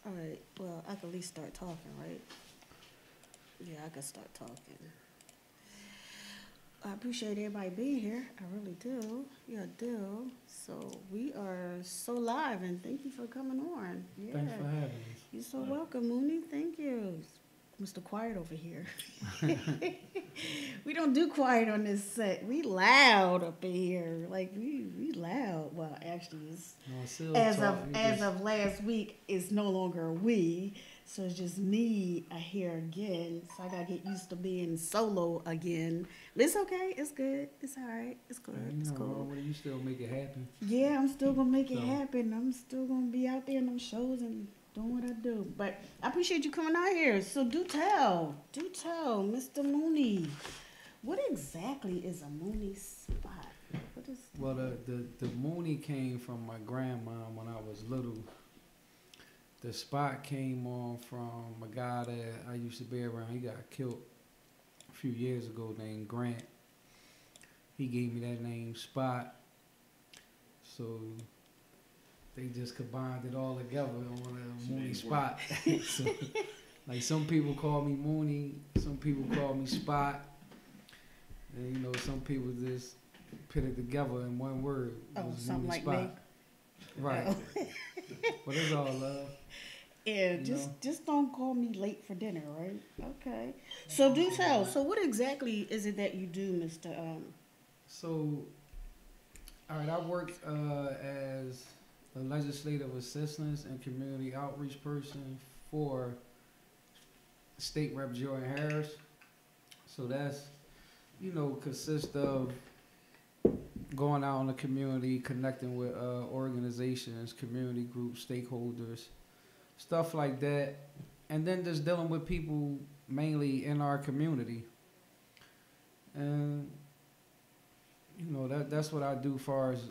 All right. Well, I can at least start talking, right? Yeah, I can start talking. I appreciate everybody being here. I really do. Yeah, I do. So we are so live, and thank you for coming on. Thanks Yeah, for having you're so welcome, Mooney. Thank you, Mr. Quiet over here. We don't do quiet on this set. We loud up in here. Like we loud. Well, actually, it's us. No, as of talk. as of last week, it's no longer a we. So it's just me here again. So I gotta get used to being solo again. But it's okay. It's good. It's all right. It's good. It's cool. You still make it happen. Yeah, I'm still gonna make it happen. I'm still gonna be out there in them shows and doing what I do. But I appreciate you coming out here. So do tell, Mr. Mooney, what exactly is a Mooney spot? What is Well, the Mooney came from my grandma when I was little. The spot came on from a guy that I used to be around. He got killed a few years ago named Grant. He gave me that name Spot. So they just combined it all together on a Mooney Spot. So, like some people call me Mooney, some people call me Spot. And some people just put it together in one word. Oh, something Mooney like Spot. me. Right. Oh. But it's all love. Yeah, just don't call me late for dinner, right? Okay. So do tell. So what exactly is it that you do, Mr. So, all right, I worked as a legislative assistant and community outreach person for State Rep Jordan Harris. So that's, consists of going out in the community, connecting with organizations, community groups, stakeholders, stuff like that. And then just dealing with people mainly in our community. And, that's what I do as far as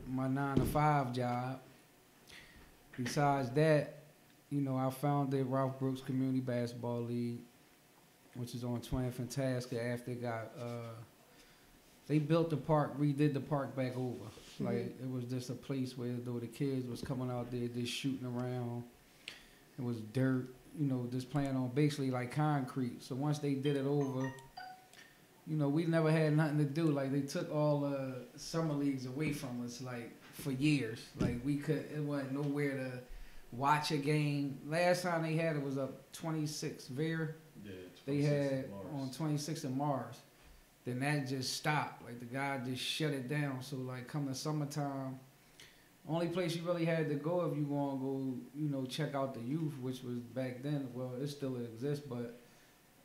my 9-to-5 job. Besides that, I founded Ralph Brooks Community Basketball League, which is on 20th and Tasker after it got, they built the park, redid the park back over. Mm-hmm. Like, it was just a place where the kids was coming out there just shooting around. It was dirt, just playing on basically like concrete. So once they did it over, we never had nothing to do. Like, they took all the summer leagues away from us, like, for years. Like, it wasn't nowhere to watch a game. Last time they had it was up 26 Veer. Yeah, they had on 26 in Mars. Then that just stopped. Like, the guy just shut it down. So, like, come the summertime, only place you really had to go if you want to go, check out the youth, which was back then, well, it still exists, but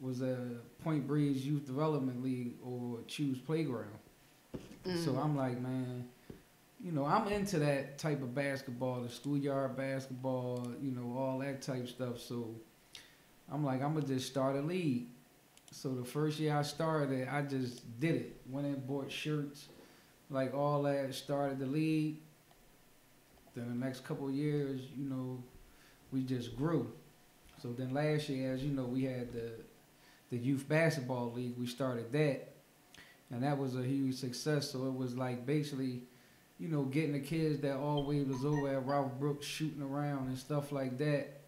was a Point Breeze Youth Development League or Choose Playground. Mm. So I'm like, man, I'm into that type of basketball, the schoolyard basketball, all that type stuff. So I'm like, I'm going to just start a league. So the first year I started, I just did it. Went and bought shirts, like all that, started the league. Then the next couple of years, we just grew. So then last year, as you know, we had the youth basketball league. We started that, and that was a huge success. So it was like basically, getting the kids that always was over at Ralph Brooks shooting around and stuff like that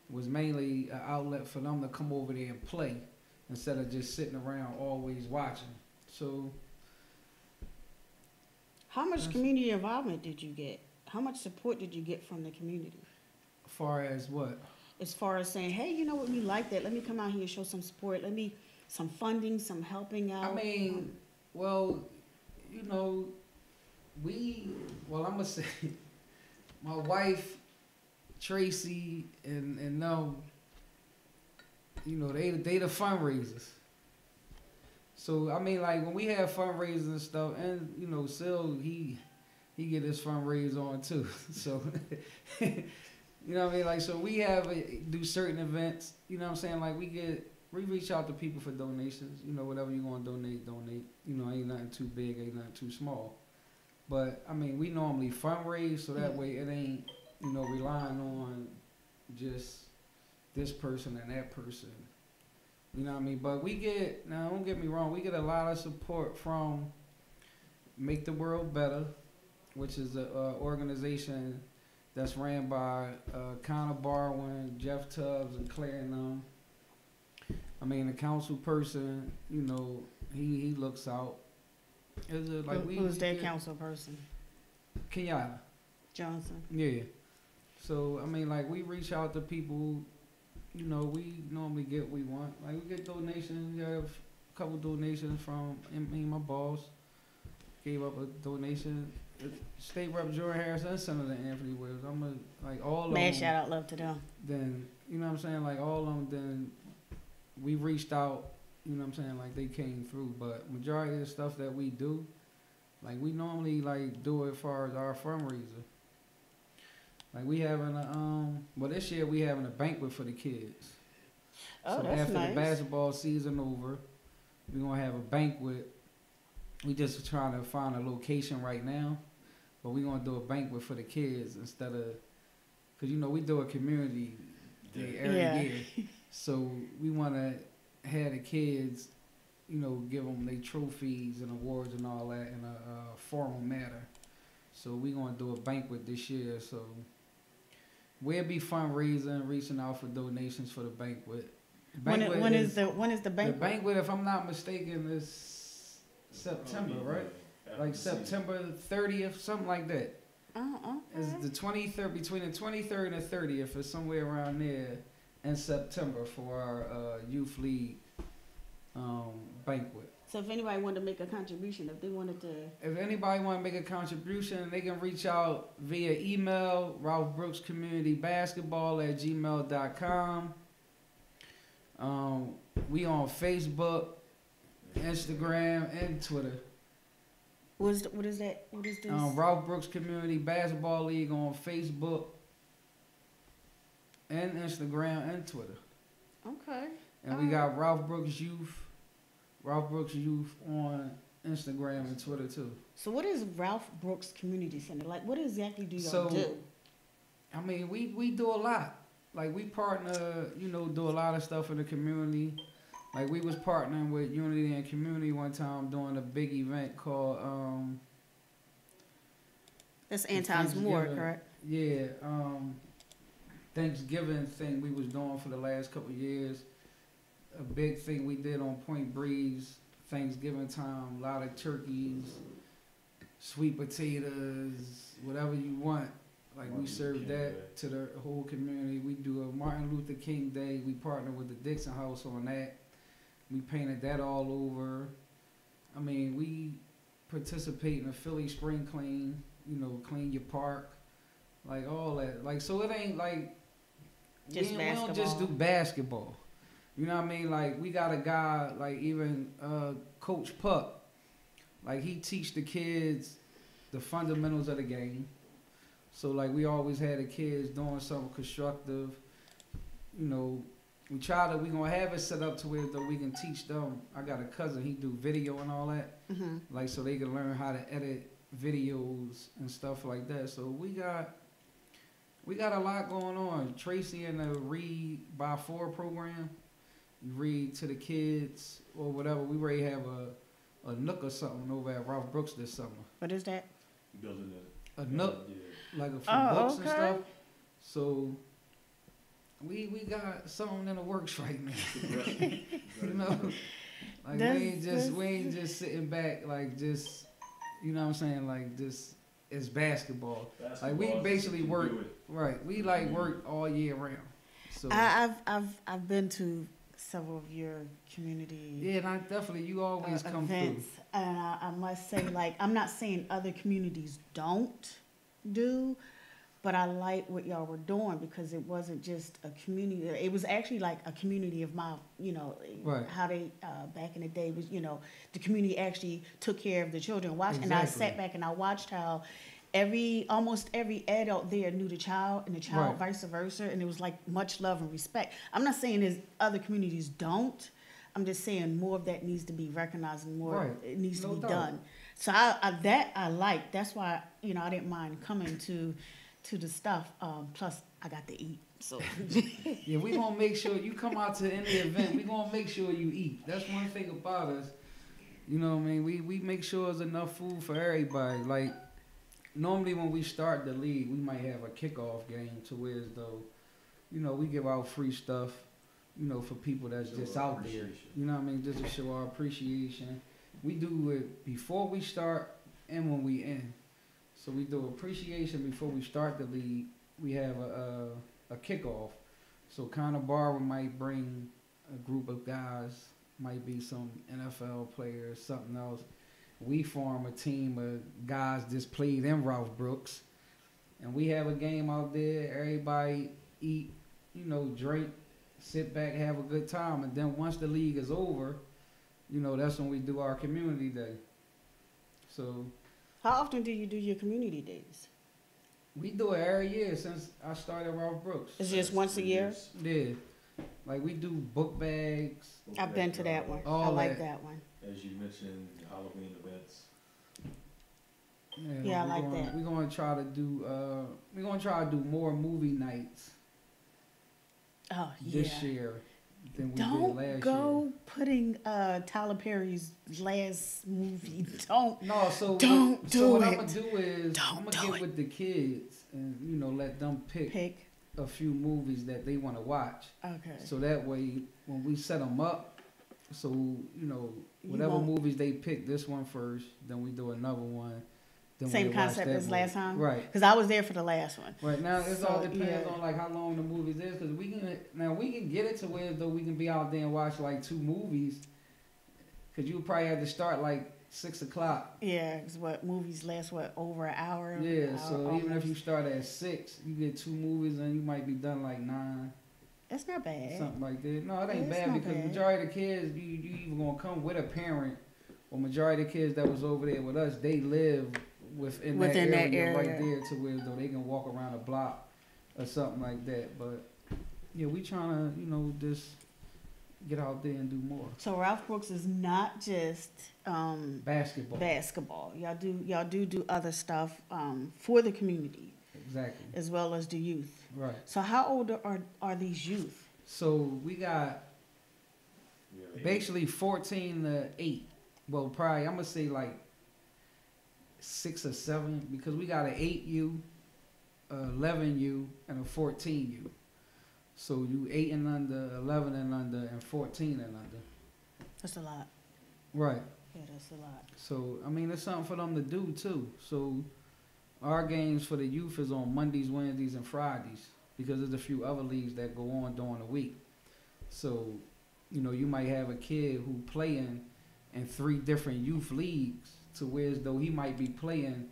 was mainly an outlet for them to come over there and play instead of just sitting around always watching. So how much community involvement did you get? How much support did you get from the community? As far as what? As far as saying, hey, you know what, we like that. Let me come out here and show some support. Some funding, some helping out. I mean, well, I'm going to say, my wife, Tracy, and them, they the fundraisers. So, I mean, like, when we have fundraisers and stuff, and, Sil, he get his fundraiser on, too. So, you know what I mean? Like, so we do certain events, you know what I'm saying? Like, we reach out to people for donations, whatever you want to donate. Ain't nothing too big, ain't nothing too small. But, I mean, we normally fundraise, so that way it ain't, relying on just this person and that person. You know what I mean? But now don't get me wrong, we get a lot of support from Make the World Better, which is an organization that's ran by Connor Barwin, Jeff Tubbs, and Claire and them. I mean, the council person, you know, he looks out. Is it like who's that council person? Kenyatta Johnson. Yeah. So I mean, like we reach out to people. You know, we normally get what we want. Like we get donations. We have a couple donations from my boss. Gave up a donation. State Rep Jordan Harris and Senator Anthony Williams. I'm a, like all of them. Mad shout out love to them. Then you know what I'm saying. Like all of them. Then we reached out. You know what I'm saying. Like they came through. But majority of the stuff that we do, like we normally like do it as far as our fundraiser. Like we having a well this year we having a banquet for the kids. Oh, so that's after nice. the basketball season over, we're gonna have a banquet. We just trying to find a location right now, but we're gonna do a banquet for the kids instead of, cause you know we do a community day every year, so we wanna have the kids, you know, give them their trophies and awards and all that in a formal manner. So we gonna do a banquet this year. So we'll be fundraising, reaching out for donations for the banquet. When is the banquet? The banquet, if I'm not mistaken, is September, right? Like September 30th, something like that. Oh, okay. It's the 23rd, between the 23rd and the 30th, or somewhere around there in September for our youth league banquet. So if anybody wanted to make a contribution, if they wanted to... If anybody want to make a contribution, they can reach out via email, ralphbrookscommunitybasketball@gmail.com. We on Facebook, Instagram, and Twitter. What is that? What is this? Ralph Brooks Community Basketball League on Facebook and Instagram and Twitter. Okay. And we got Ralph Brooks Youth on Instagram and Twitter too. So what is Ralph Brooks Community Center? Like what exactly do y'all do? I mean, we do a lot. Like we partner, you know, do a lot of stuff in the community. Like we was partnering with Unity and Community one time doing a big event called that's Anton's Moore, correct? Yeah, Thanksgiving thing we was doing for the last couple of years. A big thing we did on Point Breeze, Thanksgiving time, a lot of turkeys, sweet potatoes, whatever you want. Like we serve that to the whole community. We do a Martin Luther King Day. We partner with the Dixon House on that. We painted that all over. I mean, we participate in the Philly Spring Clean, you know, clean your park, like all that. Like, so it ain't like, we don't just do basketball. You know what I mean? Like, we got a guy, like even Coach Puck, like he teach the kids the fundamentals of the game. So like we always had the kids doing something constructive. You know, we gonna have it set up to where though we can teach them. I got a cousin, he do video and all that. Mm-hmm. Like so they can learn how to edit videos and stuff like that. So we got a lot going on. Tracy in the Read by 4 program. You read to the kids or whatever. We already have a nook or something over at Ralph Brooks this summer. What is that? Building a nook, like for books and stuff. So we got something in the works right now. You know, like we ain't just sitting back like just, you know what I'm saying, like just it's basketball. Like we basically work right. We like work all year round. So I've been to several of your community. Yeah, and I definitely you always come events, through. And I must say, like, I'm not saying other communities don't do, but I like what y'all were doing because it wasn't just a community. It was actually like a community of my, you know, right. How they back in the day was, you know, the community actually took care of the children. And I sat back and I watched how almost every adult there knew the child and the child right. vice versa, and it was like much love and respect. I'm not saying there's other communities don't. I'm just saying more of that needs to be recognized and more it needs to be done. So I like. That's why, you know, I didn't mind coming to the stuff. Plus I got to eat. So yeah, we gonna make sure you come out to any event. We gonna make sure you eat. That's one thing about us. You know what I mean? We make sure there's enough food for everybody. Like normally when we start the league, we might have a kickoff game to where as though, we give out free stuff, for people that's just out there. You know what I mean? Just to show our appreciation. We do it before we start and when we end. So we do appreciation before we start the league. We have a kickoff. So Connor Barber might bring a group of guys, might be some NFL players, something else. We form a team of guys just played in Ralph Brooks. And we have a game out there. Everybody eat, drink, sit back, have a good time. And then once the league is over, that's when we do our community day. So how often do you do your community days? We do it every year since I started Ralph Brooks. It's just once a year? Yeah. Like we do book bags. I've been to that one. I like that one. As you mentioned, Halloween events. Yeah, I like that. We're gonna try to do more movie nights. Oh yeah. This year than we Don't did last go year. putting Tyler Perry's last movie. Don't. No, so don't what, do so what it. I'm gonna do is Don't I'm do gonna get it. with the kids and let them pick a few movies that they want to watch. Okay. So that way, when we set them up, so whatever movies they pick, this one first, then we do another one. Then same concept as last time, right? Because I was there for the last one. Right now, it all depends on like how long the movies is. Because we can get it to where though we can be out there and watch like 2 movies. Because you probably have to start like 6 o'clock. Yeah, because movies last over an hour. Yeah, so even if you start at 6, you get 2 movies and you might be done like 9. That's not bad. Something like that. No, it ain't It's bad not because bad. majority of the kids, you either gonna come with a parent, or majority of the kids that was over there with us, they live within that area right there to where though they can walk around a block or something like that. But yeah, we trying to just get out there and do more. So Ralph Brooks is not just Basketball. Y'all do other stuff for the community. Exactly. As well as the youth. Right. So how old are these youth? So we got basically 14 to 8. Well, probably I'm gonna say like 6 or 7 because we got an 8U, 11U, and a 14U. So you 8 and under, 11 and under, and 14 and under. That's a lot. Right. Yeah, that's a lot. So I mean, it's something for them to do too. So our games for the youth is on Mondays, Wednesdays, and Fridays because there's a few other leagues that go on during the week. So you might have a kid who playing in 3 different youth leagues to where as though he might be playing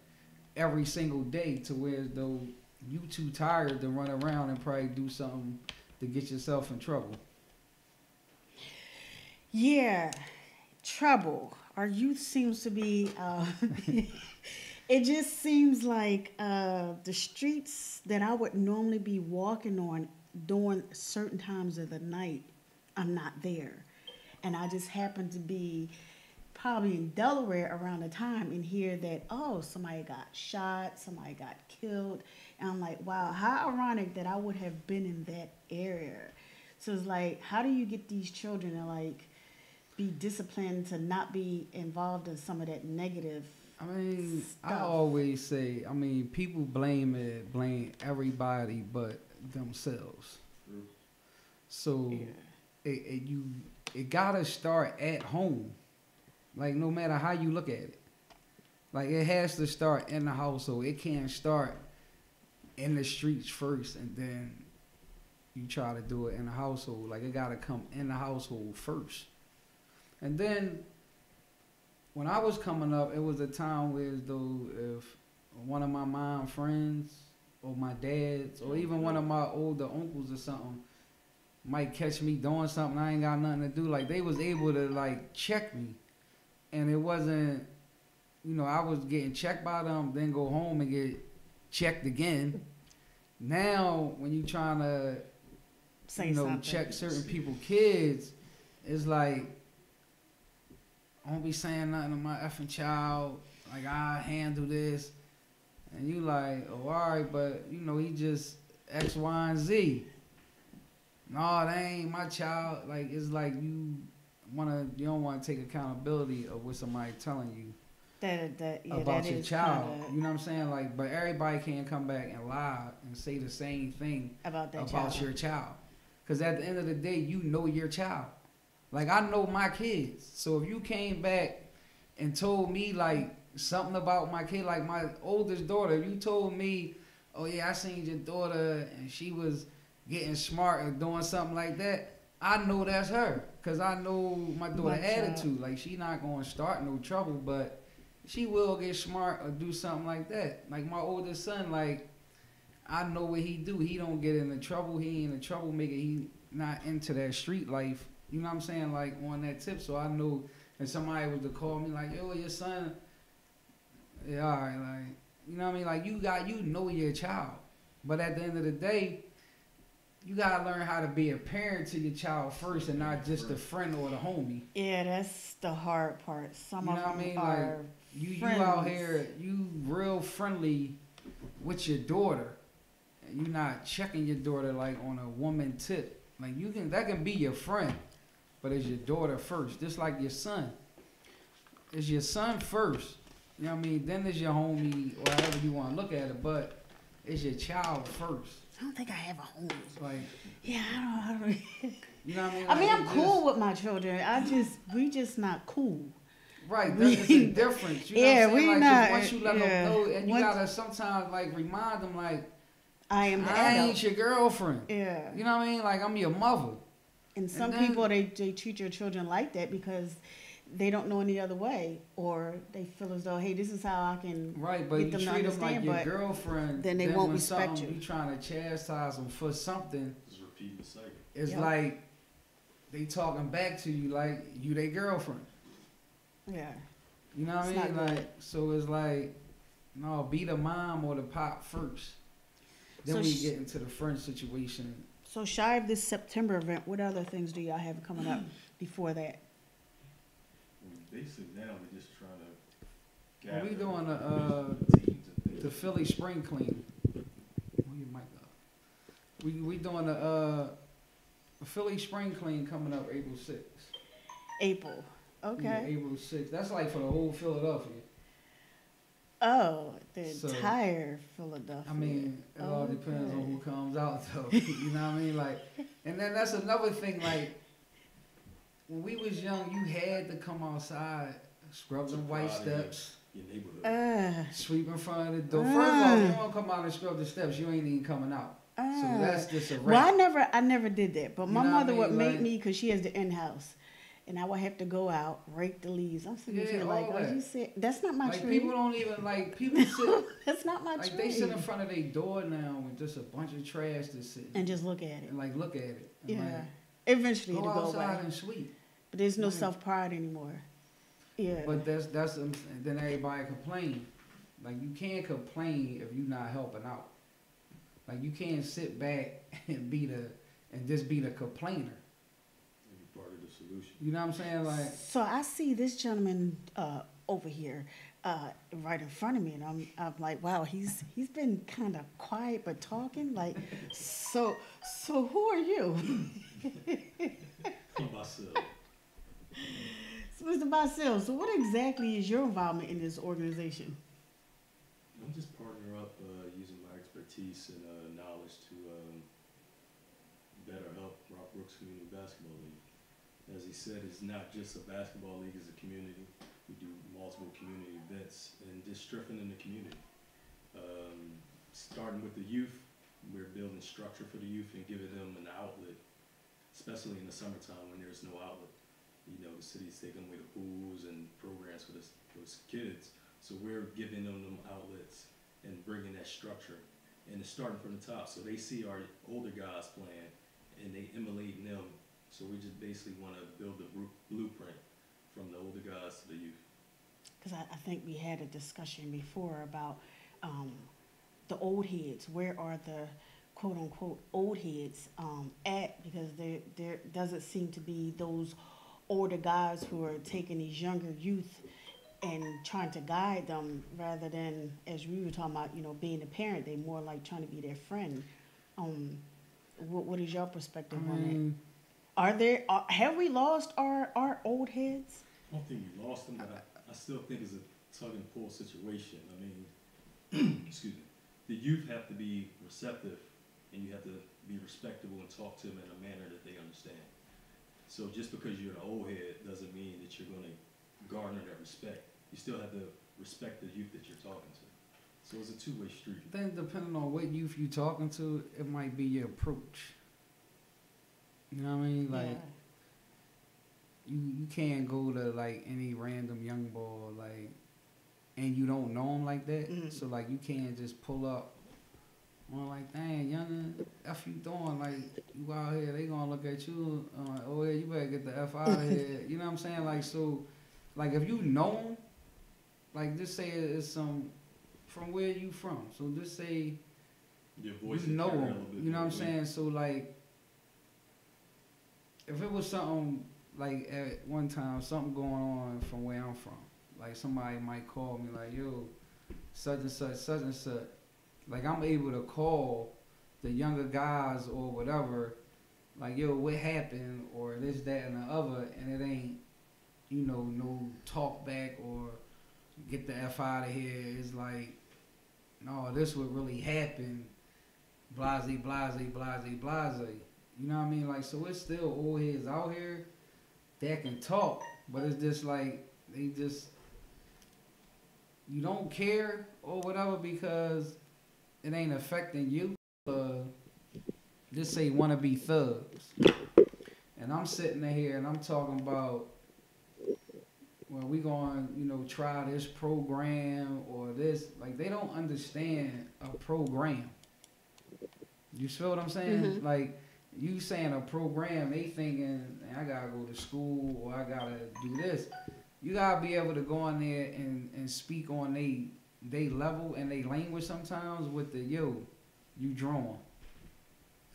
every single day to where as though you too tired to run around and probably do something to get yourself in trouble. Yeah, trouble. Our youth seems to be, it just seems like the streets that I would normally be walking on during certain times of the night, I'm not there. And I just happen to be probably in Delaware around the time and hear that, somebody got shot, somebody got killed. And I'm like, wow, how ironic that I would have been in that area. So it's like, how do you get these children to like be disciplined to not be involved in some of that negative stuff? I always say, people blame everybody but themselves. So it gotta start at home. Like, no matter how you look at it. Like, it has to start in the household. It can't start in the streets first and then you try to do it in the household. Like, it got to come in the household first. And then, when I was coming up, it was a time where as though if one of my mom friends or my dad's or even one of my older uncles or something might catch me doing something I ain't got nothing to do, like, they was able to, like, check me. And it wasn't, I was getting checked by them, then go home and get checked again. Now, when you trying to, check certain people's kids, it's like, I don't be saying nothing to my effing child. Like, I handle this. And you like, all right, but, he just X, Y, and Z. No, that ain't my child. Like, it's like you don't want to take accountability of what somebody telling you. about that your is child. kinda You know what I'm saying? Like, but everybody can't come back and lie and say the same thing about that about child. your child. Because at the end of the day, you know your child. Like, I know my kids. So if you came back and told me, like, something about my kid, like my oldest daughter, if you told me, oh, yeah, I seen your daughter and she was getting smart or doing something like that, I know that's her. Because I know my daughter My child. attitude. Like, she not going to start no trouble, but she will get smart or do something like that. Like, my oldest son, like, I know what he do. He don't get into trouble. He ain't a troublemaker. He not into that street life. You know what I'm saying? Like, on that tip. So I know if somebody was to call me like, yo, your son, yeah, all right, like, you know what I mean? Like, you know your child. But at the end of the day, you gotta learn how to be a parent to your child first and not just the friend or the homie. Yeah, that's the hard part. Some You know of what I them mean? are Like, you friends. out here, you real friendly with your daughter. And you not checking your daughter like on a woman tip. Like, that can be your friend, but it's your daughter first. Just like your son. It's your son first. You know what I mean? Then it's your homie or however you want to look at it, but it's your child first. I don't think I have a home. Like, Yeah, I don't. you know what I mean? I mean, Like, I'm it cool with my children. We just not cool. Right, that's a difference. You know Yeah, what I'm saying? we Like, 'cause not- once you let yeah. them know, and you Once- gotta sometimes like remind them, like, I am the I adult. ain't your girlfriend. Yeah. You know what I mean? Like, I'm your mother. And some then- people they treat your children like that because they don't know any other way, or they feel as though, hey, this is how I can. Right, but Get you them to treat them like understand, your but girlfriend. then they won't when respect something, you. You trying to chastise them for something. Just repeating the cycle. It's Yep. like they talking back to you like you their girlfriend. Yeah. You know what It's I mean? not good. Like, so it's like, no, be the mom or the pop first. Then So we get into the friend situation. So shy of this September event, what other things do y'all have coming up before that? Basically now we're just trying to Well, gather we doing teams and things. the Philly Spring Clean. Where your mic go? We doing the Philly Spring Clean coming up April 6th. April. Yeah, Okay. April 6th. That's like for the whole Philadelphia. Oh, the So, entire Philadelphia. I mean, it all depends on Okay. who comes out though. You know what I mean? Like, and then that's another thing. Like, when we was young, you had to come outside, scrub them white Proud of you. steps, Your neighborhood. sweep in front of the door. First of all, if you don't come out and scrub the steps, you ain't even coming out. So that's just a Well, wrap. I never did that, but You my know what I mother would mean? make Like- me because she has the in-house, and I would have to go out rake the leaves. I'm sitting Yeah, here like, all oh, that. you said that's not my Like, tree. people don't even like people sit. That's not my Like, tree. they sit in front of their door now with just a bunch of trash to sit and just look at it. and like look at it. And Yeah. like, Eventually go it'll go outside away, and sweep. but there's no Right. self-pride anymore. Yeah. But that's and then everybody complain. Like, you can't complain if you're not helping out. Like, you can't sit back and just be the complainer. Be part of the solution. You know what I'm saying? Like, So I see this gentleman over here right in front of me, and I'm like, wow, he's been kind of quiet but talking. Like, so who are you? Myself. So, Mr. Basil, so what exactly is your involvement in this organization? I'm just partner up using my expertise and knowledge to better help Rock Brooks Community Basketball League. As he said, it's not just a basketball league, it's a community. We do multiple community events and just strengthening the community. Starting with the youth, we're building structure for the youth and giving them an outlet, especially in the summertime when there's no outlet. You know, the city's taking away the pools and programs for those kids. So we're giving them outlets and bringing that structure. And it's starting from the top. So they see our older guys playing and they emulating them. So we just basically want to build the blueprint from the older guys to the youth. Because I think we had a discussion before about the old heads. Where are the quote unquote old heads at? Because there doesn't seem to be those older guys who are taking these younger youth and trying to guide them rather than, as we were talking about, you know, being a parent. They more like trying to be their friend. What is your perspective on that? Have we lost our old heads? I don't think we lost them, but I still think it's tug and pull situation. I mean, excuse me. The youth have to be receptive, and you have to be respectable and talk to them in a manner that they understand. So just because you're an old head doesn't mean that you're going to garner that respect. You still have to respect the youth that you're talking to. So it's a two-way street. Then depending on what youth you talking to, it might be your approach. You know what I mean? Like you can't go to like any random young boy like, and you don't know him like that. Mm-hmm. So like you can't just pull up. I'm like, dang, youngin, F you doing? Like, you out here, they gonna look at you, like, oh yeah, you better get the F out of here. You know what I'm saying? Like, so, like, if you know 'em, like, just say it's some, from where you from. So just say, Your voice you know 'em, you know what I'm saying? So, like, if it was something, like, at one time, something going on from where I'm from, like, somebody might call me, like, yo, such and such, such and such. Like, I'm able to call the younger guys or whatever, like, yo, what happened, or this, that, and the other, and it ain't, you know, no talk back or get the F out of here. It's like, no, this what really happened, blase, blase, blase, blase. You know what I mean? Like, so it's still old heads out here that can talk, but it's just like, they just, you don't care or whatever because it ain't affecting you. Just say wanna be thugs. And I'm sitting here and I'm talking about, well, we gonna, you know, try this program or this. Like, they don't understand a program. You feel what I'm saying? Mm-hmm. Like, you saying a program, they thinking, I gotta go to school or I gotta do this. You gotta be able to go in there and speak on they level and they language sometimes with the yo, you drawing.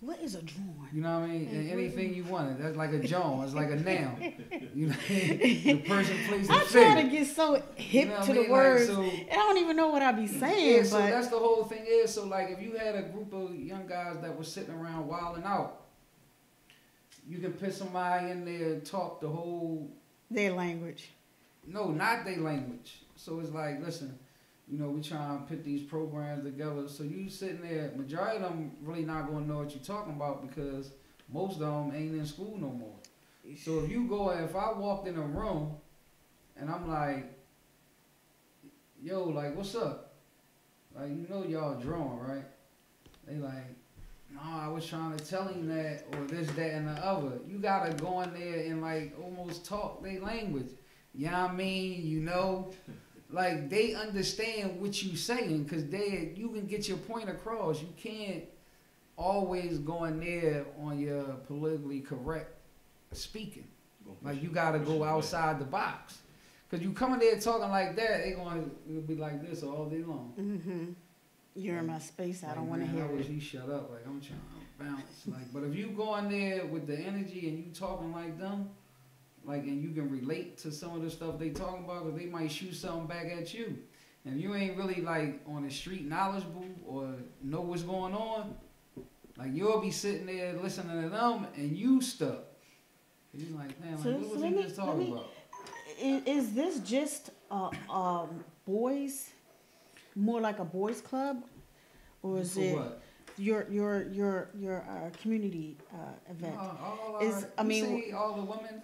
What is a drawing? You know what I mean? And anything you want, that's like a Joan. It's like a noun. You know, the person plays the I try to get so hip you know to I mean? the words. Like, so, I don't even know what I be saying. yeah, so but that's the whole thing is. So like, if you had a group of young guys that were sitting around wilding out, you can put somebody in there and talk the whole. Their language. No, not their language. So it's like, listen, you know, we trying to put these programs together. So you sitting there, majority of them really not going to know what you're talking about because most of them ain't in school no more. So if I walked in a room and I'm like, yo, like, what's up? Like, you know y'all drawing, right? They like, no, I was trying to tell him that or this, that, and the other. You got to go in there and like almost talk their language. You know what I mean? You know? Like, they understand what you saying because you can get your point across. You can't always go in there on your politically correct speaking. Like, you got to go outside the box. Because you come in there talking like that, they going to be like this all day long. Mm-hmm. You're in my space. I don't want to hear I wish it. he shut up. Like, I'm trying to bounce. Like, but if you go in there with the energy and you talking like them, like, and you can relate to some of the stuff they talking about, because they might shoot something back at you. And you ain't really, like, on the street knowledgeable or know what's going on, like, you'll be sitting there listening to them, and you stuck. And you're like, man, like, what was he just talking about? Is this just boys, more like a boys club? Or is For it what? your community event? All the women.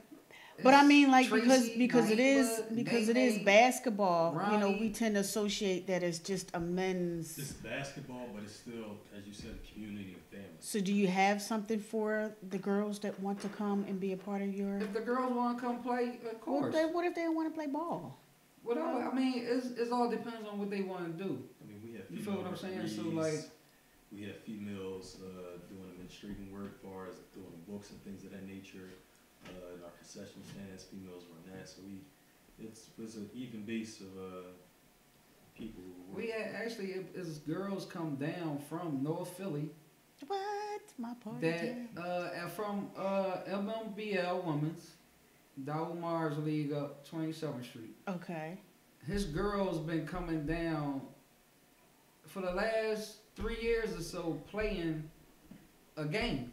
But I mean, like, Tracy, because it is Nene, basketball. Ronnie. You know, we tend to associate that as just a men's. It's basketball, but it's still, as you said, a community and family. So, do you have something for the girls that want to come and be a part of your? If the girls want to come play, of course. What if they want to play ball? Whatever. I mean, it all depends on what they want to do. I mean, we have You feel what I'm saying? So like, we have females doing administrative work, as far as doing books and things of that nature. In our concession stands, females run that. So it's an even base of people. Who work. we had actually as girls come down from North Philly. What? My party. And from MMBL Women's, Dowell Mars League up 27th Street. Okay. His girls been coming down for the last 3 years or so playing a game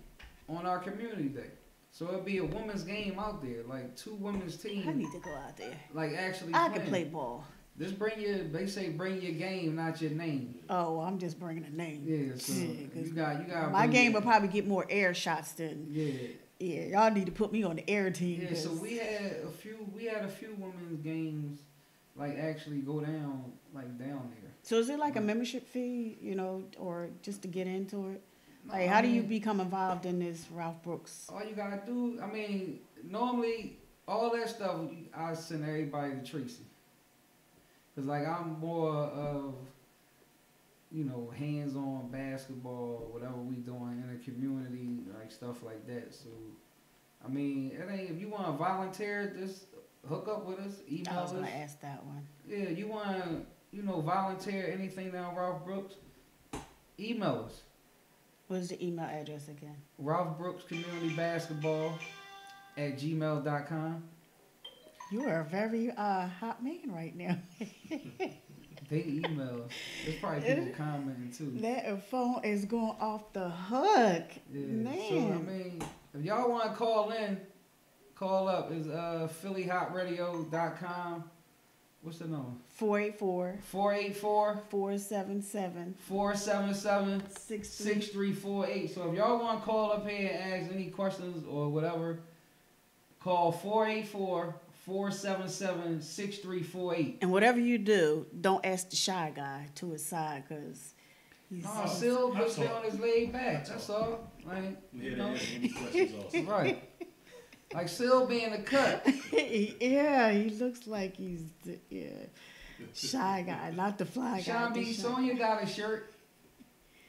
on our community day. So it'll be a women's game out there, like 2 women's teams. I need to go out there. Like actually I playing. can play ball. Just they say bring your game, not your name. Oh, I'm just bringing a name. Yeah, so you got. My game will probably get more air shots than. Yeah. Yeah, y'all need to put me on the air team. Yeah, so we had a few women's games, like actually go down there. So is it like a membership fee, or just to get into it? Like, how do you become involved in this Ralph Brooks? All you gotta do, normally all that stuff I send everybody to Tracy. Cause like I'm more of, hands-on basketball, whatever we doing in the community, like stuff like that. So, it ain't, if you want to volunteer, just hook up with us, email us. I was gonna ask that one. Yeah, you want to, volunteer anything down Ralph Brooks, email us. What is the email address again? Ralph Brooks Community Basketball @gmail.com. You are a very hot man right now. They email us. There's probably people commenting too. That phone is going off the hook. Yeah. Man. So, if y'all want to call in, call up. It's phillyhotradio.com. What's the number? 484 477 6348. So if y'all want to call up here and ask any questions or whatever, call 484-477-6348. And whatever you do, don't ask the shy guy to his side, because he's... No, still just stay on his laid back. That's all. Like, Any questions also. Right. Like still being a cut. Yeah, he looks like he's the shy guy, not the fly guy. Shambi, Sonia got a shirt.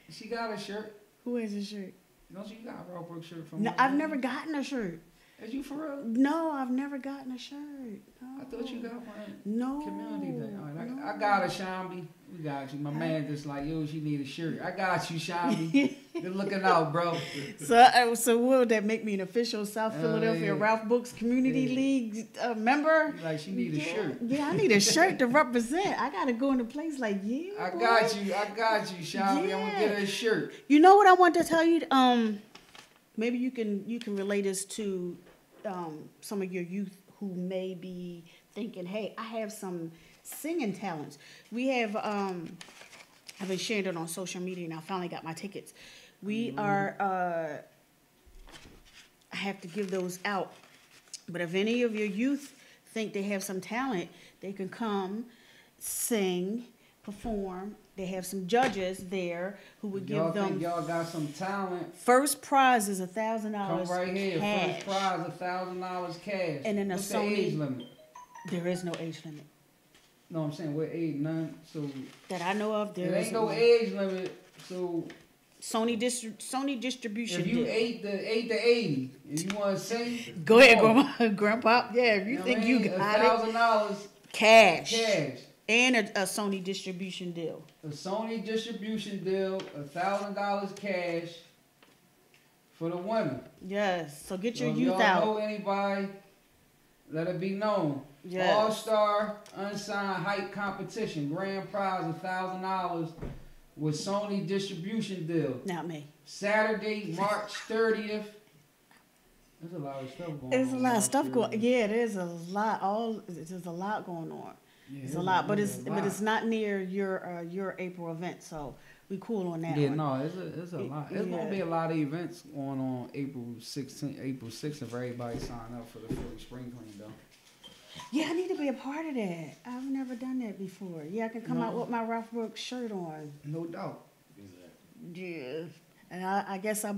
She got a shirt. Who has a shirt? Don't you got a Ralph Brooks shirt from? No, I've never gotten a shirt. Is you for real? No, I've never gotten a shirt. No. I thought you got one. No. Community day. All right, No. I got a Shambi. We got you. My man just like, yo, she need a shirt. I got you, Shambi. Good looking out, bro. So would that make me an official South Philadelphia Ralph Brooks Community League member? Like she need a shirt. Yeah, I need a shirt to represent. I gotta go into place like I got you, Shambi. Yeah. I'm gonna get her a shirt. You know what I want to tell you? Maybe you can relate this to some of your youth who may be thinking, hey, I have some singing talents. We have I've been sharing it on social media and I finally got my tickets. We are I have to give those out. But if any of your youth think they have some talent, they can come, sing, perform. They have some judges there who would give them. Think y'all got some talent? First prize is $1,000. Come right here. Cash. First prize $1,000 cash. And then what's a the Sony. age limit? There is no age limit No, I'm saying what age? None. So that I know of. There ain't is no age limit. So Sony distribution. if you deal. ate the 80 and you want to sing, Go ahead, Grandpa. Yeah, if you think you got it. $1,000 Cash. And a Sony distribution deal. A Sony distribution deal, $1,000 cash for the winner. Yes. So get your if youth y'all out. know anybody, let it be known. Yes. All-Star Unsigned Hype Competition. Grand prize $1,000 with Sony distribution deal. Not me. Saturday, March 30th. There's a lot of stuff going on. There's a lot of stuff going. Yeah, there's a lot. There's a lot going on. Yeah, It's a lot, but it's not near your April event, so we cool on that. Yeah, one. no, it's a lot. There's gonna be a lot of events going on April 16th, April 6th if everybody sign up for the Philly Spring Clean though. Yeah, I need to be a part of that. I've never done that before. Yeah, I can come out with my Ralph Brooks shirt on. No doubt. Exactly. Yeah. And I guess I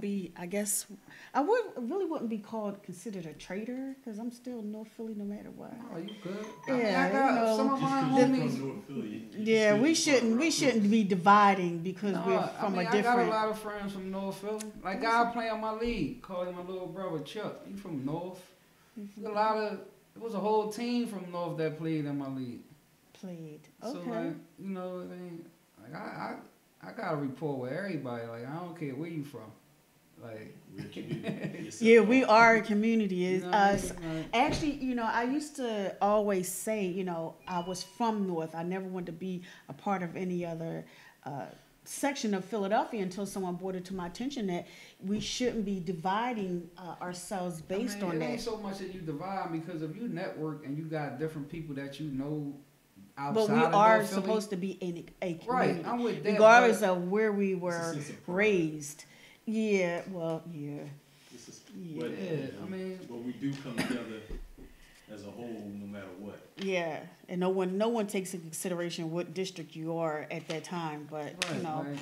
really wouldn't be considered a traitor, because I'm still North Philly no matter what. Oh, you good? Yeah, I got some of my homies. Yeah, we shouldn't be dividing because we're from a different. I got a lot of friends from North Philly. Like I play on my league, call him my little brother Chuck. He from North. It was a whole team from North that played in my league. Okay. So like, it ain't like I got a rapport with everybody. Like I don't care where you from. Like yeah, we are a community. It's you know us. I mean? Like, Actually, I used to always say, I was from North. I never wanted to be a part of any other section of Philadelphia until someone brought it to my attention that we shouldn't be dividing ourselves based on it that. ain't so much that you divide, because if you network and you got different people that you know outside But we of are North Philly. supposed to be in a community, Right, I'm with that. regardless but of where we It's a were sense of pride. raised. Yeah, well, yeah, This is, yeah, but, Yeah, I mean- but we do come together as a whole, no matter what. yeah. And no one takes into consideration what district you are at that time. But right, you know, like,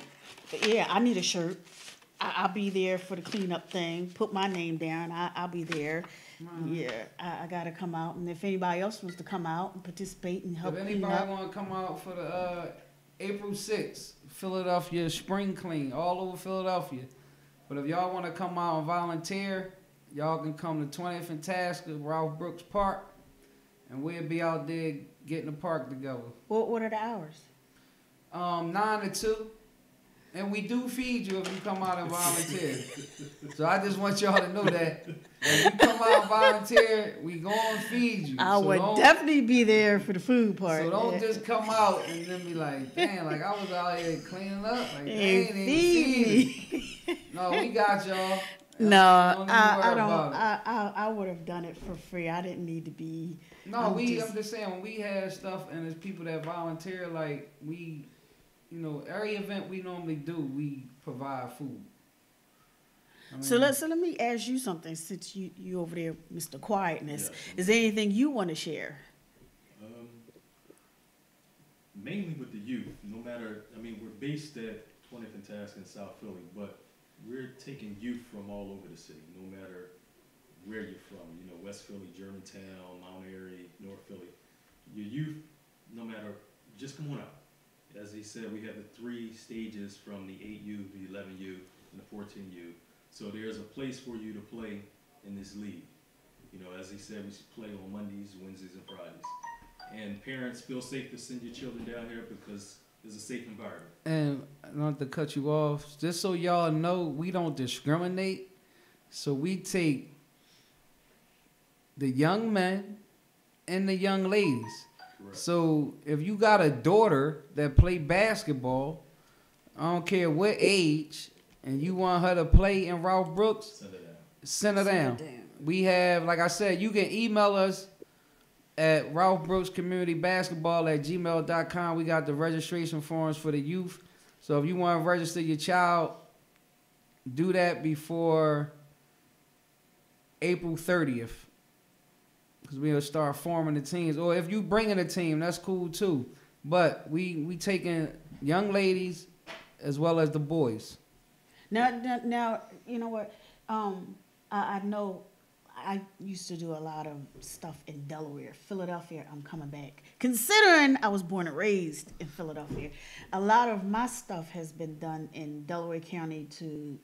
but yeah, I need a shirt. I'll be there for the cleanup thing. Put my name down. I'll be there. man, Yeah, I gotta come out. And if anybody else wants to come out and participate and help if clean anybody up, want to come out for the April 6th, Philadelphia spring clean all over Philadelphia. But if y'all want to come out and volunteer, y'all can come to 20th and Tasker, Ralph Brooks Park, and we'll be out there getting the park together. what are the hours? 9 to 2. And we do feed you if you come out and volunteer. So I just want y'all to know that if you come out and volunteer, we gonna feed you. I So would don't- definitely be there for the food part. So don't just come out and then be like, damn, like I was out here cleaning up. Like, they and ain't even feed feeding. me. No, we got y'all. No, Don't even I worry don't. about it. I would have done it for free. I didn't need to be. No, I'm I'm just- just saying when we have stuff and there's people that volunteer, like we, you know, every event we normally do, we provide food. I So mean, let me ask you something. Since you over there, Mr. Quietness, Yeah. is there anything you want to share? Mainly with the youth, no matter, I mean, we're based at 20th and Tasker in South Philly, but we're taking youth from all over the city, no matter where you're from, you know, West Philly, Germantown, Mount Airy, North Philly. Your youth, no matter, just come on out. As he said, we have the 3 stages from the 8U, the 11U, and the 14U. So there's a place for you to play in this league. You know, as he said, we play on Mondays, Wednesdays, and Fridays. And parents, feel safe to send your children down here because it's a safe environment. and not to cut you off, just so y'all know, we don't discriminate. So we take the young men and the young ladies. Correct. So if you got a daughter that play basketball, I don't care what age, and you want her to play in Ralph Brooks, Send it down. send her down. We have, like I said, you can email us at Ralph Brooks Community Basketball at gmail.com. We got the registration forms for the youth. So if you want to register your child, do that before April 30th. Because we'll start forming the teams. Or if you bringing a team, that's cool too. But we taking young ladies as well as the boys. Now, you know what? I know I used to do a lot of stuff in Delaware, Philadelphia. I'm coming back. Considering I was born and raised in Philadelphia, a lot of my stuff has been done in Delaware County to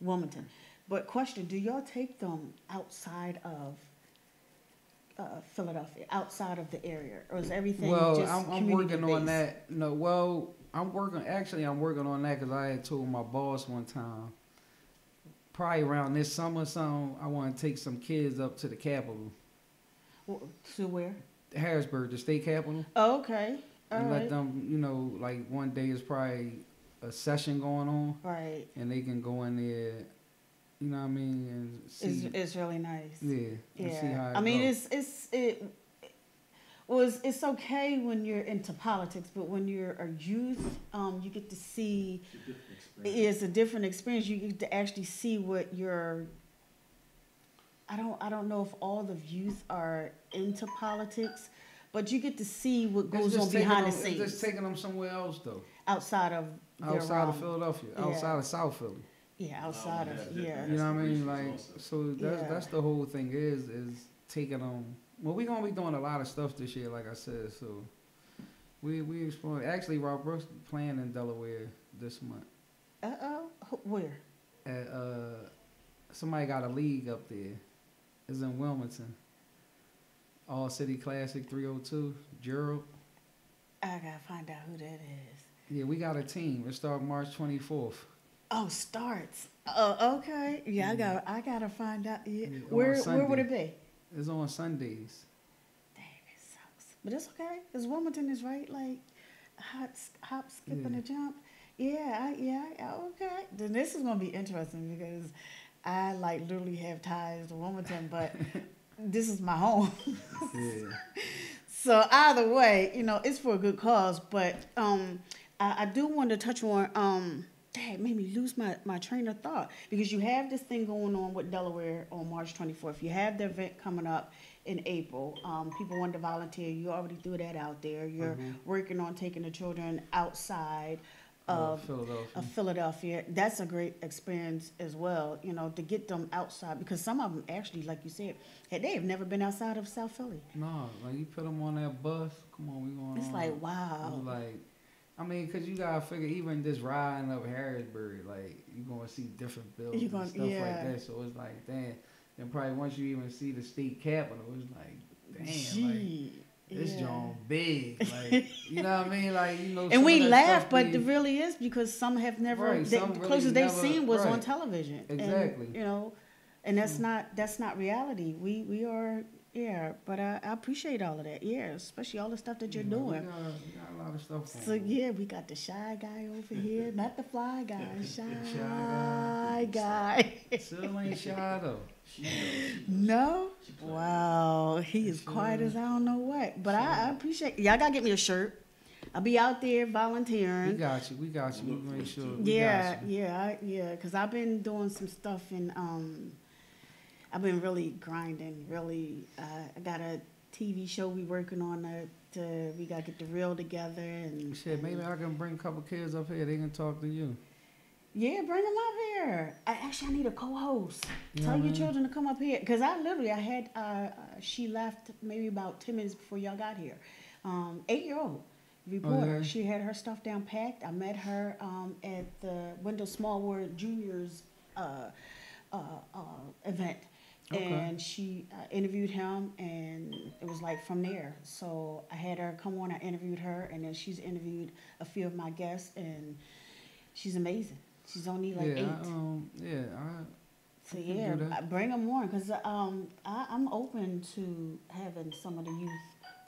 Wilmington. But question: do y'all take them outside of Philadelphia, outside of the area, or is everything Well, just I'm working on community-based? that. No, well, I'm working on that because I had told my boss one time, probably around this summer, I want to take some kids up to the capital, To where? Harrisburg, the state capital, Oh, okay. All and right. let them, you know, like one day is probably a session going on, Right. and they can go in there, you know what I mean, and see, It's really nice. yeah, and see how Yeah. it I mean, goes. it's okay when you're into politics, but when you're a youth, you get to see. It's a different experience. It's a different experience. You get to actually see what your. I don't know if all the youth are into politics, but you get to see what It's goes just on taking behind the them- scenes It's just taking them somewhere else though, outside of their outside of realm. Philadelphia, Yeah. outside of South Philly. Yeah, outside Oh, of yeah, yeah. You know what I mean? Reasons Like, also. so that's the whole thing is taking them. Well, we gonna be doing a lot of stuff this year, like I said. So we exploring. Actually, Rob Brooks playing in Delaware this month. Where? At somebody got a league up there. It's in Wilmington. All City Classic 302. Gerald. I gotta find out who that is. Yeah, we got a team. It starts March 24th. Oh, starts. Oh, okay. Yeah, I gotta find out. Yeah. Yeah, on Where would Sunday. it be? It's on Sundays. Dang, it sucks. But it's okay. Cause Wilmington is right, like hop, skip, and Yeah. a jump. Yeah, okay. Then this is gonna be interesting because I like literally have ties to Wilmington, but this is my home. Yeah. So either way, it's for a good cause. But I do want to touch on that made me lose my train of thought because you have this thing going on with Delaware on March 24th. You have the event coming up in April. People want to volunteer. You already threw that out there. You're working on taking the children outside of Philadelphia. That's a great experience as well, to get them outside because some of them actually, like you said, they have never been outside of South Philly. No, like you put them on that bus. Come on, we going. It's like wow. It's like, I mean, because you gotta figure even just riding up Harrisburg, like you gonna see different buildings and stuff like that. So it's like, damn. And probably once you even see the state capitol, it's like, damn, like. This John big, like you know what I mean, like And we laugh, but it really is because some have never. Right, the closest they've seen was on television. Exactly. And that's not reality. We are But I appreciate all of that. Yeah, especially all the stuff that you're doing. We got a lot of stuff. So we got the shy guy over here, not the fly guy, shy guy. Still ain't shy though. No? Wow. He is quiet as I don't know what. But I appreciate y'all gotta get me a shirt. I'll be out there volunteering. We got you. We make sure. Because I've been doing some stuff and I've been really grinding. Really, I got a TV show we working on. We gotta get the reel together and shit. Maybe I can bring a couple kids up here. They can talk to you. Yeah, bring them up here. I need a co-host. Tell your children to come up here. Because I had, she left maybe about 10 minutes before y'all got here. 8-year-old reporter. Okay. She had her stuff down packed. I met her at the Wendell Smallwood Jr.'s event. Okay. And she interviewed him, and it was like from there. So I had her come on, I interviewed her, and then she's interviewed a few of my guests, and she's amazing. She's only like 8. Bring them on because I'm open to having some of the youth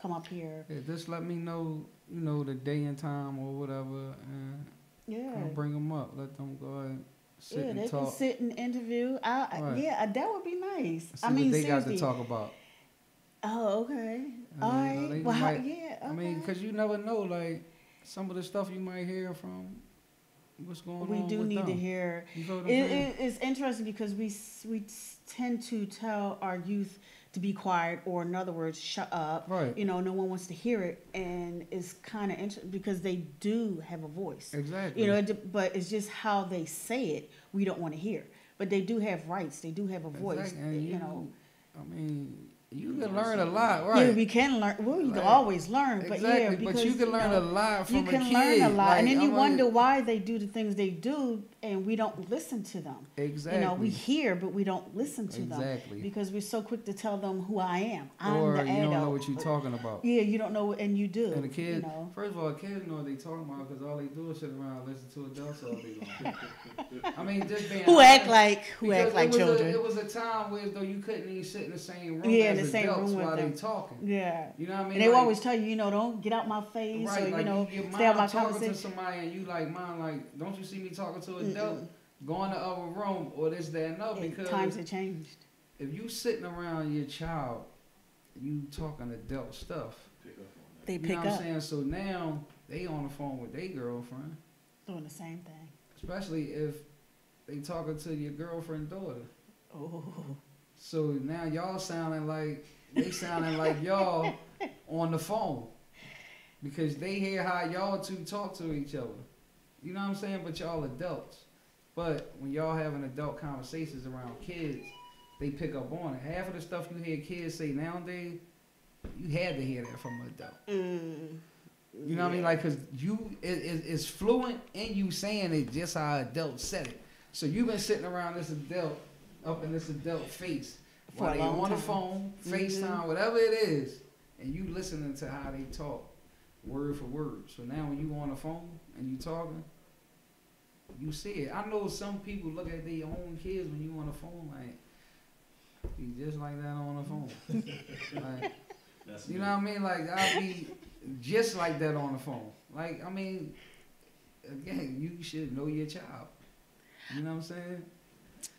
come up here. Yeah, just let me know, the day and time or whatever, and I'll bring them up. Let them go ahead and sit and talk. Can sit and interview. That would be nice. See what they got to talk about. Oh, okay. All right. I mean, because you never know, like, some of the stuff you might hear from what's going on. We do need to hear. It's interesting because we tend to tell our youth to be quiet, or in other words, shut up. Right. No one wants to hear it, and it's kind of interesting because they do have a voice. Exactly. But it's just how they say it we don't want to hear. But they do have rights. They do have a voice. Exactly. I mean, you can learn a lot, right? Yeah, we can learn. Well, you can always learn, but because you can learn a lot from a kid. You can learn a lot, and then you wonder why they do the things they do, and we don't listen to them. Exactly. We hear, but we don't listen to them. Exactly. Because we're so quick to tell them who I am. I'm or the adult. You don't know what you're talking about. Yeah, you don't know, and you do. And the kids, first of all, kids know what they talking about because all they do is sit around and listen to adults all day long. I mean, just being who act like children. It was a time where though you couldn't even sit in the same room in as the same adults room with while them. they talking. Yeah. You know what I mean? And they will always tell you, don't get out my face, right, or your stay out my talking conversation. to somebody and you like, mom, like, don't you see me talking to an adult? Go in the other room or this, that, and other, because times have changed. If you sitting around your child, you talking adult stuff. They pick up. You know what I'm saying? So now they on the phone with their girlfriend. Doing the same thing. Especially if they talking to your girlfriend daughter. Oh. So now y'all sounding like y'all on the phone. Because they hear how y'all two talk to each other. You know what I'm saying? But y'all adults. But when y'all having adult conversations around kids, they pick up on it. Half of the stuff you hear kids say nowadays, you had to hear that from an adult. You know what I mean? Like, because it's fluent in you saying it just how adults said it. So you've been sitting around this adult, up in this adult face, while they on the phone, FaceTime, whatever it is, and you listening to how they talk, word for word. So now when you on the phone and you talking, you see it. I know some people look at their own kids when you on the phone like, you just like that on the phone. Like, you know what I mean? Like, I'll be just like that on the phone. Like, I mean, again, you should know your child. You know what I'm saying?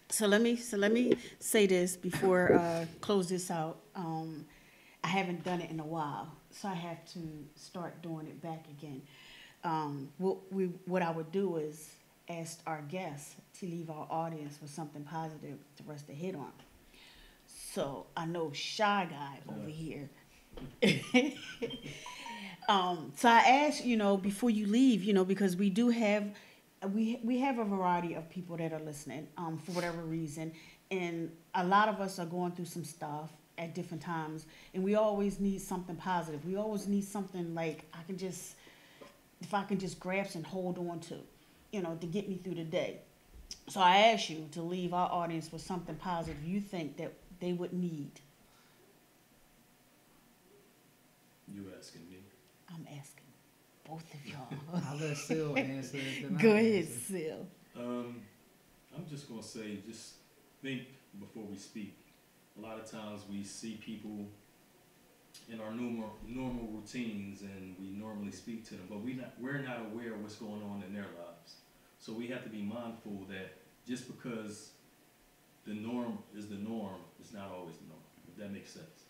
So let me say this before close this out. I haven't done it in a while, so I have to start doing it back again. What I would do is ask our guests to leave our audience with something positive for us to hit on. So I know Shy Guy over here. So I asked, before you leave, because we do have we have a variety of people that are listening, for whatever reason, and a lot of us are going through some stuff at different times, and we always need something positive. We always need something like if I can just grasp and hold on to, to get me through the day. So I ask you to leave our audience with something positive you think that they would need. You asking me? I'm asking both of y'all. I'll let Sil answer it. Then Go I'll ahead, answer. Sil. I'm just gonna say, just think before we speak. A lot of times we see people in our normal routines, and we normally speak to them, but we're not aware of what's going on in their lives. So we have to be mindful that just because the norm is the norm, it's not always the norm. If that makes sense.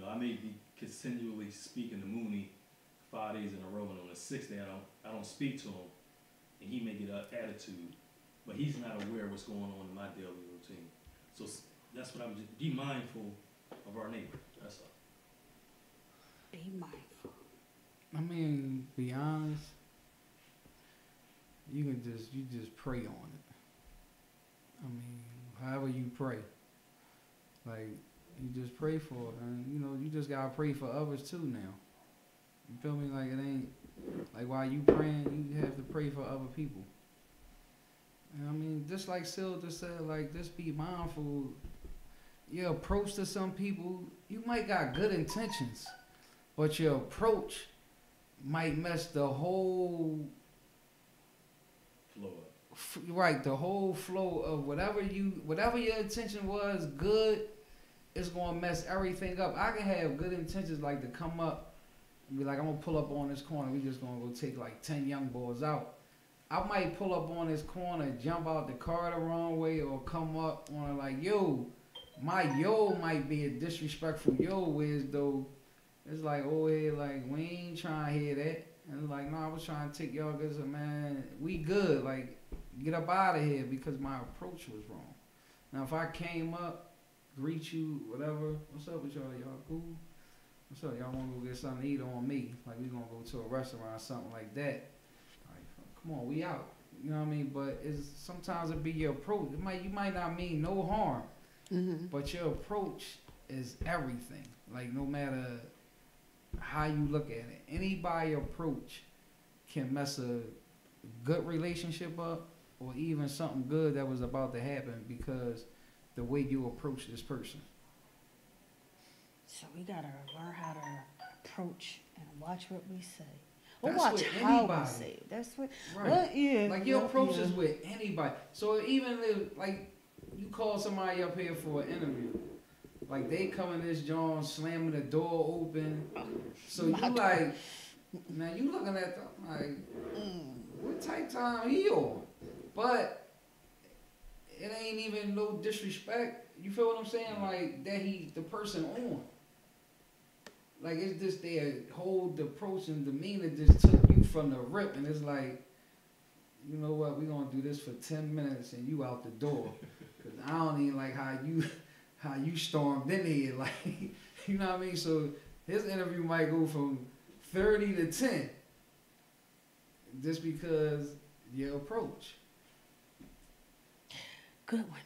I may be continually speaking to Mooney 5 days in a row, and on the sixth day I don't speak to him, and he may get an attitude, but he's not aware of what's going on in my daily routine. So that's what I'm just be mindful of our neighbor. That's all. Be mindful. I mean, be honest. You just pray on it. I mean, however you pray, like you just pray for it, and you just gotta pray for others too now. You feel me? Like it ain't like while you praying, you have to pray for other people. And I mean, just like Sil just said, like just be mindful. Your approach to some people, you might got good intentions, but your approach might mess the whole Flow up. Right, the whole flow of whatever your intention was good, it's gonna mess everything up. I can have good intentions like to come up and be like, I'm gonna pull up on this corner, we just gonna go take like 10 young boys out. I might pull up on this corner, jump out the car the wrong way, or come up on like, my yo might be a disrespectful yo, whereas though it's like, oh yeah, like we ain't trying to hear that. And it's like, no, I was trying to take y'all because, man, we good. Like, get up out of here because my approach was wrong. Now, if I came up, greet you, whatever, what's up with y'all? Y'all cool? What's up? Y'all want to go get something to eat on me? Like, we going to go to a restaurant or something like that. Like, come on, we out. You know what I mean? But sometimes it be your approach. You might not mean no harm, but your approach is everything. Like, no matter how you look at it. Anybody approach can mess a good relationship up, or even something good that was about to happen because the way you approach this person. So we gotta learn how to approach and watch what we say. Or That's watch with how anybody. we say it. That's what. Right. Well, yeah. Like your approach yeah. is with anybody. So even if like you call somebody up here for an interview, like they come in this joint slamming the door open. So you like, now you looking at them like, what type time he on? But it ain't even no disrespect. You feel what I'm saying? Like that he's the person on. Like it's just their whole approach and demeanor just took you from the rip, and it's like, you know what? We gonna do this for 10 minutes and you out the door. Cause I don't even like how you stormed in here, like you know what I mean. So his interview might go from 30 to 10, just because your approach. Good one.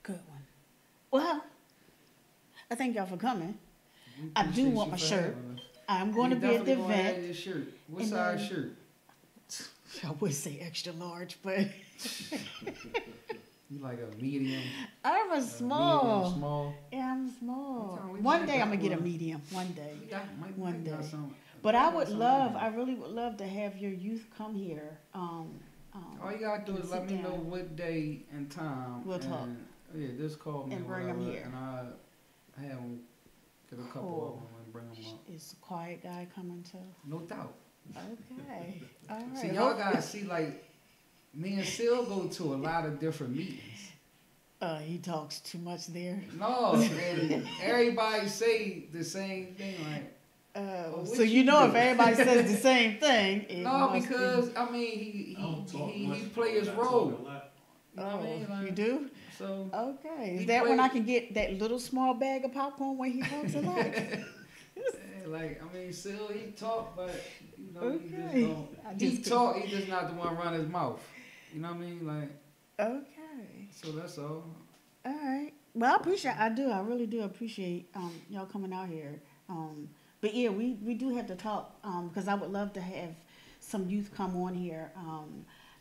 Good one. Well, I thank y'all for coming. I do want my shirt. I'm going to be at the event. Your shirt. What size shirt? I would say extra large, but you like a medium? I'm a small. Medium, small. Yeah, I'm small. One day I'm gonna get a medium. One day. One day. But I really would love to have your youth come here. All you gotta do is let me know what day and time. We'll talk. Yeah, just call me and bring them here. And I have them, get a couple of them and bring them up. Is the quiet guy coming too? No doubt. Okay. All right. See, y'all gotta see, like, me and Sil go to a lot of different meetings. He talks too much there. No, and everybody say the same thing. Like, well, So you know, do? if everybody says the same thing, it No, must because be. I mean, I don't talk much. he play his I talk role. a lot. You know what I mean? You Like, do? so Okay. Is he that when I play- can get that little small bag of popcorn when he talks a lot? yeah, like I mean, still he talk, but you know, he just Okay. don't. I He just- talk. He just not the one run his mouth. You know what I mean? Like, Okay. so that's all. All right. Well, I really do appreciate y'all coming out here. But yeah, we do have to talk because I would love to have some youth come on here.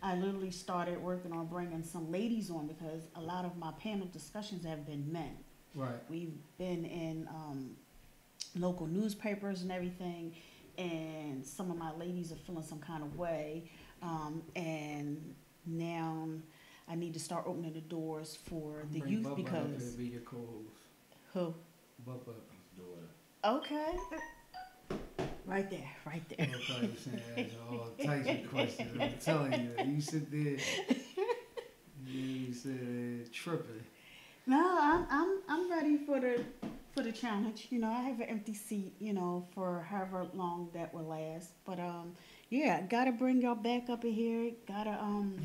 I literally started working on bringing some ladies on because a lot of my panel discussions have been men. Right. We've been in local newspapers and everything, and some of my ladies are feeling some kind of way. And now I need to start opening the doors for the Bring youth Bubba up because here to be your co-host. who? Bubba. Okay. Right there, right there. I'm probably saying all types of questions. I'm telling you, you sit there, you sit tripping. No, I'm ready for the challenge. You know, I have an empty seat. You know, for however long that will last. But yeah, gotta bring y'all back up in here. Gotta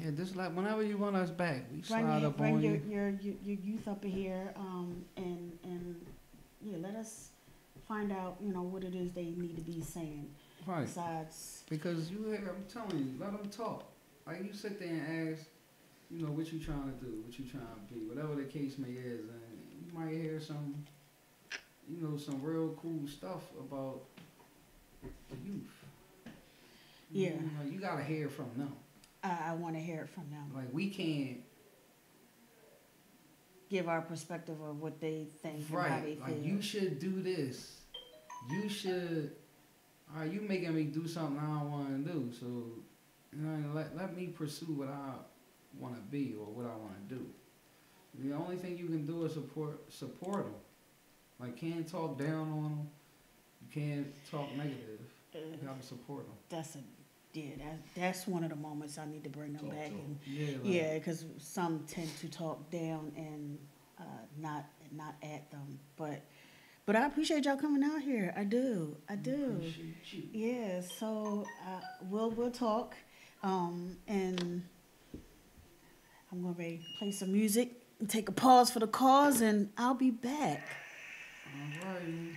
Yeah, just like whenever you want us back, we bring slide up bring on your, you. your youth up in here. And yeah, let us find out. You know what it is they need to be saying. Right. Besides, Because I'm telling you, let them talk. Like you sit there and ask, you know, what you trying to do, what you trying to be, whatever the case may is, and you might hear some, you know, some real cool stuff about the youth. You Yeah. know, like, you gotta hear from them. I want to hear it from them. Like we can't. Give our perspective of what they think and how they Right, like feel. you should do this. You should. All right, you making me do something I don't want to do. So, you know, let me pursue what I want to be or what I want to do. The only thing you can do is support them. Like, can't talk down on them. You can't talk negative. You gotta support them. That's one of the moments I need to bring them Talk back to 'em. and Yeah, like, yeah, because some tend to talk down and not at them. But I appreciate y'all coming out here. I do. appreciate you. Yeah. So we'll talk, and I'm gonna play some music and take a pause for the cause, and I'll be back. All right.